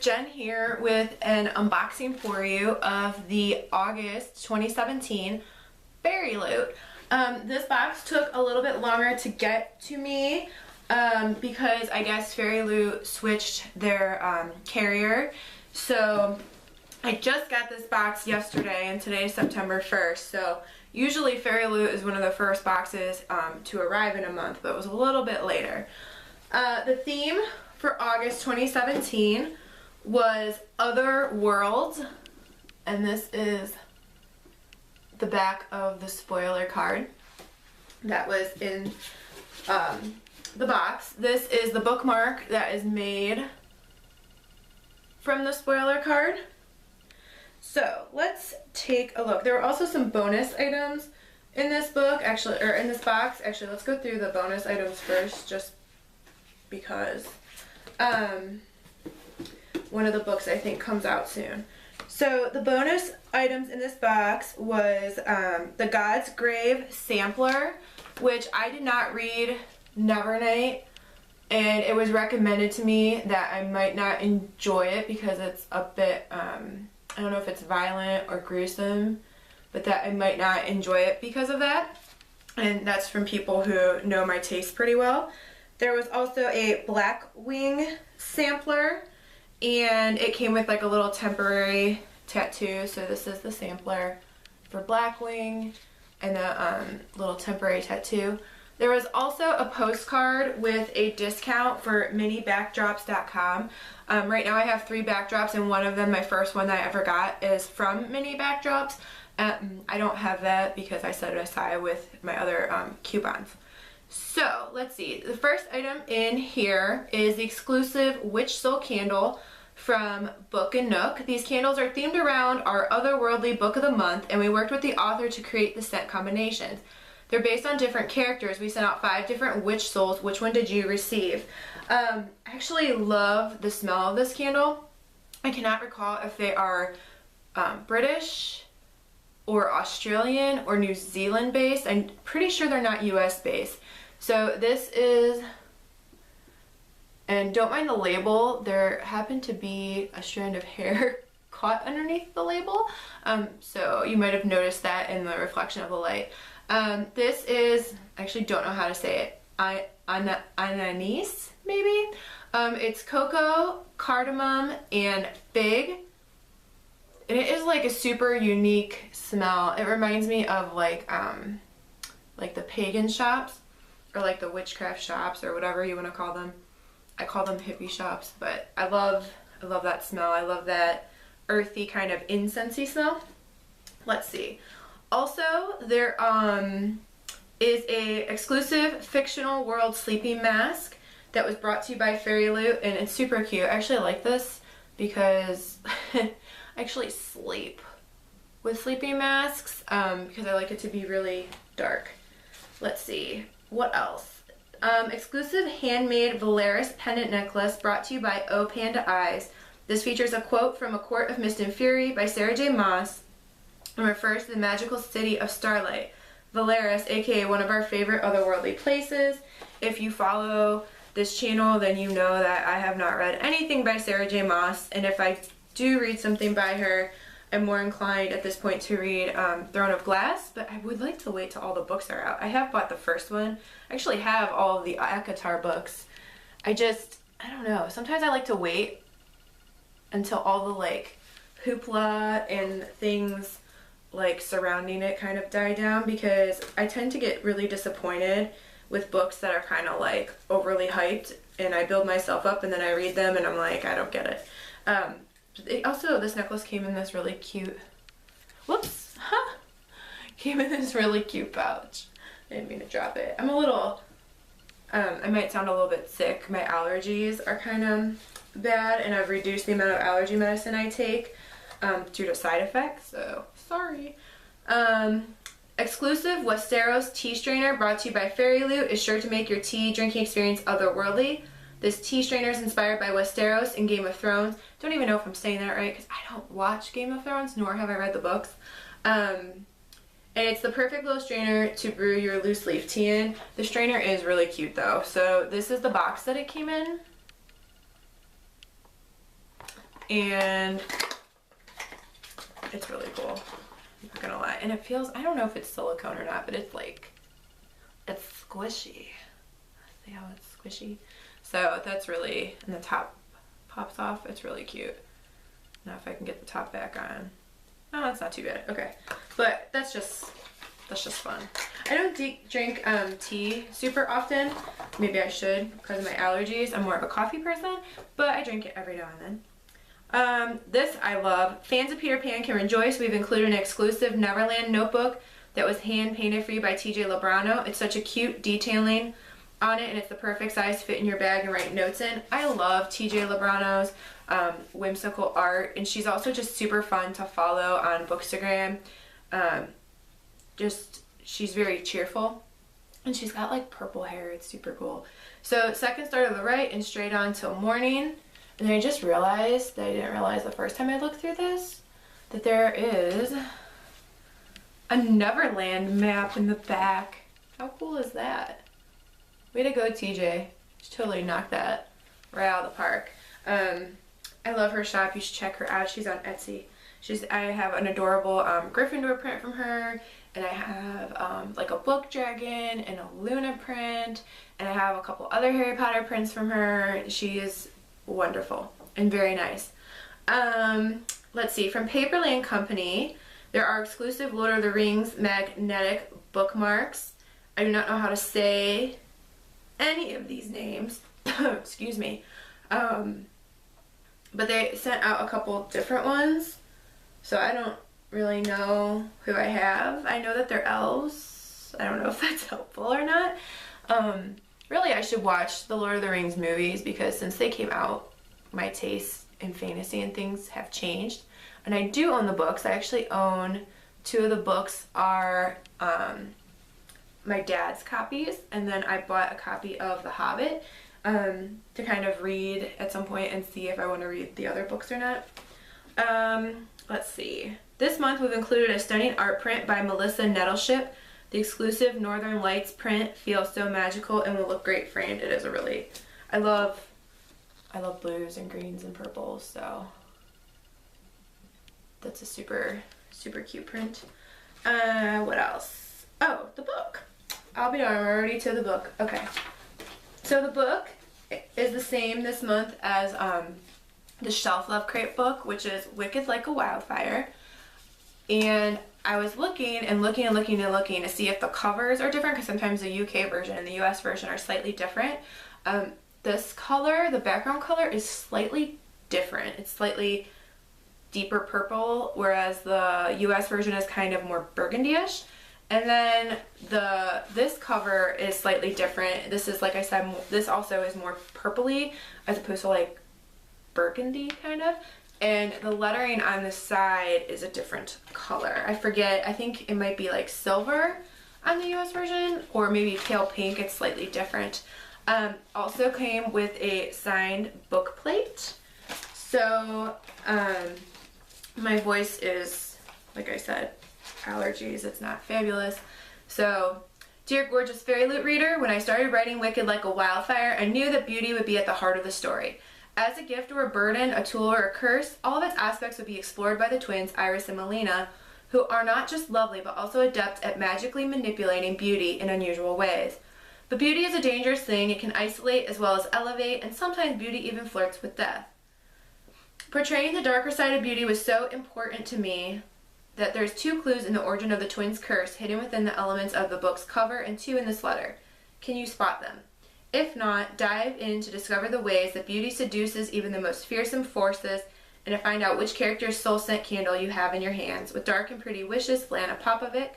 Jen here with an unboxing for you of the August 2017 FairyLoot. This box took a little bit longer to get to me because I guess FairyLoot switched their carrier. So I just got this box yesterday and today is September 1st. So usually FairyLoot is one of the first boxes to arrive in a month, but it was a little bit later. The theme for August 2017 was Otherworlds, and this is the back of the spoiler card that was in the box. This is the bookmark that is made from the spoiler card. So let's take a look. There were also some bonus items in this book, actually, or in this box. Actually, let's go through the bonus items first, just because one of the books I think comes out soon. So the bonus items in this box was the God's Grave sampler, which I did not read Neverland, and it was recommended to me that I might not enjoy it because it's a bit, I don't know if it's violent or gruesome, but that I might not enjoy it because of that. And that's from people who know my taste pretty well. There was also a Blackwing sampler, and it came with like a little temporary tattoo. So this is the sampler for Blackwing and a little temporary tattoo. There was also a postcard with a discount for minibackdrops.com. Right now I have 3 backdrops, and one of them, my first one that I ever got, is from Mini Backdrops. I don't have that because I set it aside with my other coupons. So let's see, the first item in here is the exclusive Witchsoul candle from Book and Nook. These candles are themed around our otherworldly book of the month, and we worked with the author to create the scent combinations. They're based on different characters. We sent out 5 different Witchsouls. Which one did you receive? I actually love the smell of this candle. I cannot recall if they are British or Australian or New Zealand based. I'm pretty sure they're not US based. So this is, and don't mind the label, there happened to be a strand of hair caught underneath the label. So you might have noticed that in the reflection of the light. This is, I actually don't know how to say it, anise maybe? It's cocoa, cardamom, and fig. And it is like a super unique smell. It reminds me of like the pagan shops, or like the witchcraft shops, or whatever you want to call them. I call them hippie shops, but I love that smell. I love that earthy kind of incensey smell. Let's see. Also, there is a exclusive Fictional World sleeping mask that was brought to you by FairyLoot, and it's super cute. I actually like this because I actually sleep with sleeping masks because I like it to be really dark. Let's see, what else? Exclusive handmade Velaris pendant necklace brought to you by Panda Eyes. This features a quote from A Court of Mist and Fury by Sarah J. Maas and refers to the magical city of Starlight. Velaris, aka one of our favorite otherworldly places. If you follow this channel, then you know that I have not read anything by Sarah J. Maas, and if I do read something by her, I'm more inclined at this point to read Throne of Glass, but I would like to wait till all the books are out. I have bought the first one. I actually have all of the ACOTAR books. I don't know, sometimes I like to wait until all the like hoopla and things like surrounding it kind of die down, because I tend to get really disappointed with books that are kind of like overly hyped, and I build myself up and then I read them and I'm like, I don't get it. Also, this necklace came in this really cute, came in this really cute pouch. I didn't mean to drop it. I'm a little, I might sound a little bit sick. My allergies are kind of bad, and I've reduced the amount of allergy medicine I take due to side effects, so sorry. Exclusive Westeros tea strainer brought to you by FairyLoot is sure to make your tea drinking experience otherworldly. This tea strainer is inspired by Westeros and Game of Thrones. Don't even know if I'm saying that right because I don't watch Game of Thrones, nor have I read the books. And it's the perfect little strainer to brew your loose leaf tea in. The strainer is really cute though. So this is the box that it came in. and it's really cool. I'm not gonna lie. And it feels, I don't know if it's silicone or not, but it's like, it's squishy. See how it's squishy? So that's really, and the top pops off. It's really cute. Now if I can get the top back on. Oh, that's not too bad. Okay. But that's just fun. I don't drink tea super often. Maybe I should because of my allergies. I'm more of a coffee person, but I drink it every now and then. This I love. Fans of Peter Pan can rejoice. We've included an exclusive Neverland notebook that was hand painted for you by TJ Lebrano. It's such a cute detailing on it, and it's the perfect size to fit in your bag and write notes in. I love TJ Lebrano's whimsical art, and she's also just super fun to follow on Bookstagram. She's very cheerful, and she's got like purple hair. It's super cool. So second start to the right and straight on till morning. And then I just realized that I didn't realize the first time I looked through this, that there is a Neverland map in the back. How cool is that? Way to go, TJ. She totally knocked that right out of the park. I love her shop. You should check her out. She's on Etsy. I have an adorable Gryffindor print from her, and I have like a book dragon and a Luna print, and I have a couple other Harry Potter prints from her. She is wonderful and very nice. Let's see, from Paperland Company, there are exclusive Lord of the Rings magnetic bookmarks. I do not know how to say any of these names. Excuse me. But they sent out a couple different ones, so I don't really know who I have. I know that they're elves. I don't know if that's helpful or not. Really, I should watch the Lord of the Rings movies because since they came out, my tastes in fantasy and things have changed. And I do own the books. I actually own 2 of the books are my dad's copies, and then I bought a copy of The Hobbit to kind of read at some point and see if I want to read the other books or not. Let's see. This month we've included a stunning art print by Melissa Nettleship. The exclusive Northern Lights print feels so magical and will look great framed. It is a really, I love blues and greens and purples, so that's a super, super cute print. What else? Oh, the book. I'll be darned, we're already to the book. Okay. So the book is the same this month as the Shelf Love Crate book, which is Wicked Like a Wildfire. And I was looking to see if the covers are different, because sometimes the UK version and the US version are slightly different. This color, the background color, is slightly different. It's slightly deeper purple, whereas the US version is kind of more burgundy-ish. And then this cover is slightly different. This is, like I said, this also is more purpley as opposed to like burgundy kind of. And the lettering on the side is a different color. I forget, I think it might be like silver on the US version, or maybe pale pink. It's slightly different. Also came with a signed book plate. So my voice is, like I said, allergies, it's not fabulous. So, dear gorgeous FairyLoot reader, when I started writing Wicked Like a Wildfire, I knew that beauty would be at the heart of the story. As a gift or a burden, a tool or a curse, all of its aspects would be explored by the twins, Iris and Melina, who are not just lovely but also adept at magically manipulating beauty in unusual ways. But beauty is a dangerous thing. It can isolate as well as elevate, and sometimes beauty even flirts with death. Portraying the darker side of beauty was so important to me that there's 2 clues in the origin of the twins' curse hidden within the elements of the book's cover and 2 in this letter. Can you spot them? If not, dive in to discover the ways that beauty seduces even the most fearsome forces, and to find out which character's soul scent candle you have in your hands. With dark and pretty wishes, Lana Popovic.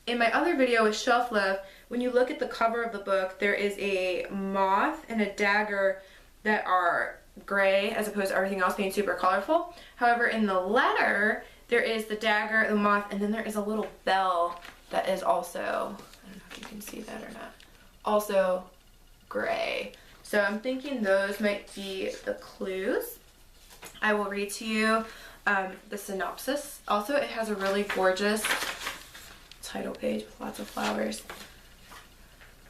In my other video with Shelf Love, when you look at the cover of the book, there is a moth and a dagger that are gray as opposed to everything else being super colorful. However, in the letter, there is the dagger, the moth, and then there is a little bell that is also, I don't know if you can see that or not, also gray. So I'm thinking those might be the clues. I will read to you the synopsis. Also, it has a really gorgeous title page with lots of flowers.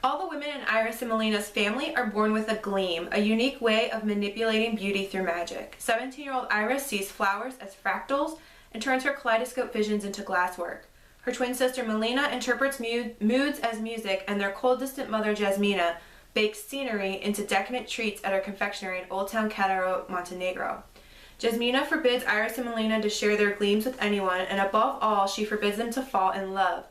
All the women in Iris and Melina's family are born with a gleam, a unique way of manipulating beauty through magic. 17-year-old Iris sees flowers as fractals and turns her kaleidoscope visions into glasswork. Her twin sister Melina interprets moods as music, and their cold, distant mother Jasmina bakes scenery into decadent treats at her confectionery in Old Town Cataro, Montenegro. Jasmina forbids Iris and Melina to share their gleams with anyone, and above all, she forbids them to fall in love.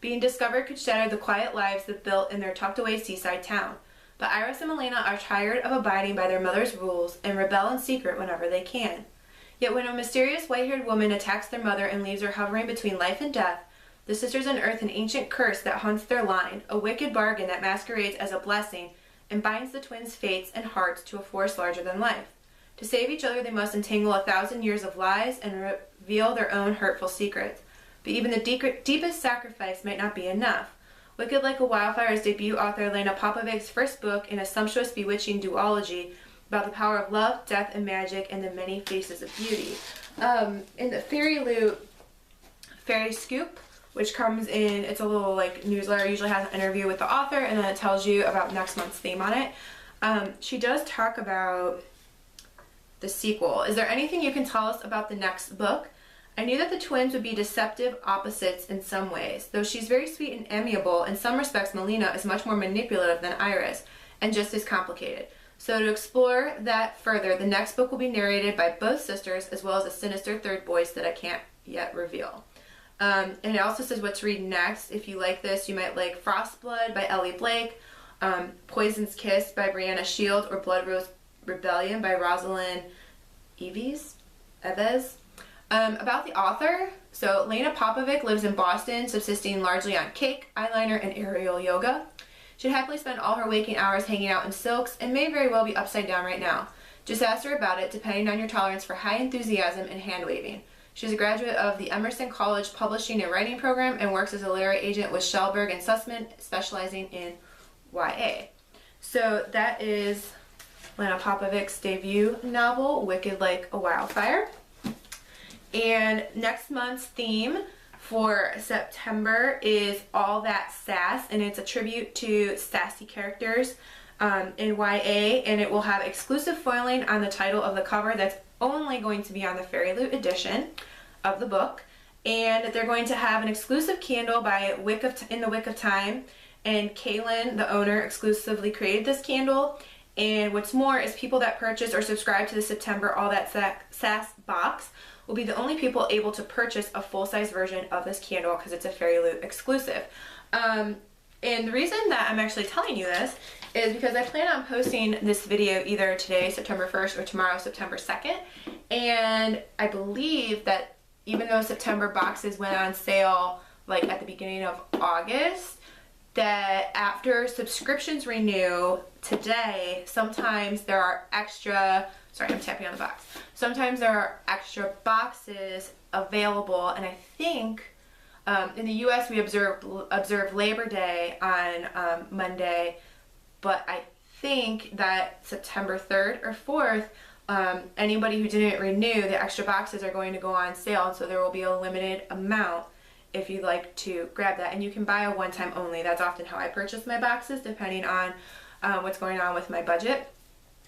Being discovered could shatter the quiet lives they've built in their tucked-away seaside town. But Iris and Melina are tired of abiding by their mother's rules and rebel in secret whenever they can. Yet when a mysterious white-haired woman attacks their mother and leaves her hovering between life and death, the sisters unearth an ancient curse that haunts their line, a wicked bargain that masquerades as a blessing and binds the twins' fates and hearts to a force larger than life. To save each other, they must entangle 1,000 years of lies and reveal their own hurtful secrets. But even the deepest sacrifice might not be enough. Wicked Like a Wildfire's debut author Lana Popovic's first book in a sumptuous, bewitching duology about the power of love, death, and magic and the many faces of beauty. In the FairyLoot Fairy Scoop, which comes in, it's a little like newsletter, usually has an interview with the author, and then it tells you about next month's theme on it. She does talk about the sequel. Is there anything you can tell us about the next book? I knew that the twins would be deceptive opposites in some ways. Though she's very sweet and amiable, in some respects Melina is much more manipulative than Iris, and just as complicated. So to explore that further, the next book will be narrated by both sisters, as well as a sinister third voice that I can't yet reveal. And it also says what to read next. If you like this, you might like Frostblood by Ellie Blake, Poison's Kiss by Brianna Shields, or Blood Rose Rebellion by Rosalind Eves. About the author, so Lana Popovic lives in Boston, subsisting largely on cake, eyeliner, and aerial yoga. She'd happily spend all her waking hours hanging out in silks, and may very well be upside down right now. Just ask her about it, depending on your tolerance for high enthusiasm and hand-waving. She's a graduate of the Emerson College Publishing and Writing Program and works as a literary agent with Schellberg and Sussman, specializing in YA. So that is Lana Popovic's debut novel, Wicked Like a Wildfire. And next month's theme for September is All That Sass, and it's a tribute to sassy characters in YA, and it will have exclusive foiling on the title of the cover that's only going to be on the FairyLoot edition of the book, and they're going to have an exclusive candle by In the Wick of Time, and Kaylin, the owner, exclusively created this candle. And what's more is people that purchase or subscribe to the September All That Sass box will be the only people able to purchase a full-size version of this candle because it's a FairyLoot exclusive. And the reason that I'm actually telling you this is because I plan on posting this video either today, September 1st, or tomorrow, September 2nd. And I believe that even though September boxes went on sale like at the beginning of August, that after subscriptions renew today, sometimes there are extra, sorry, I'm tapping on the box. Sometimes there are extra boxes available, and I think in the US we observe Labor Day on Monday, but I think that September 3rd or 4th, anybody who didn't renew, the extra boxes are going to go on sale, and so there will be a limited amount if you'd like to grab that, and you can buy a one-time only. That's often how I purchase my boxes, depending on what's going on with my budget.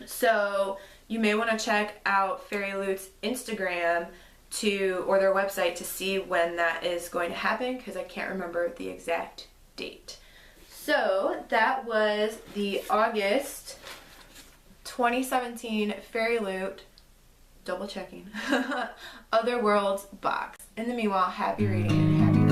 So you may want to check out FairyLoot's Instagram or their website to see when that is going to happen, because I can't remember the exact date. So that was the August 2017 FairyLoot, double checking, Otherworlds box. In the meanwhile, happy reading and happy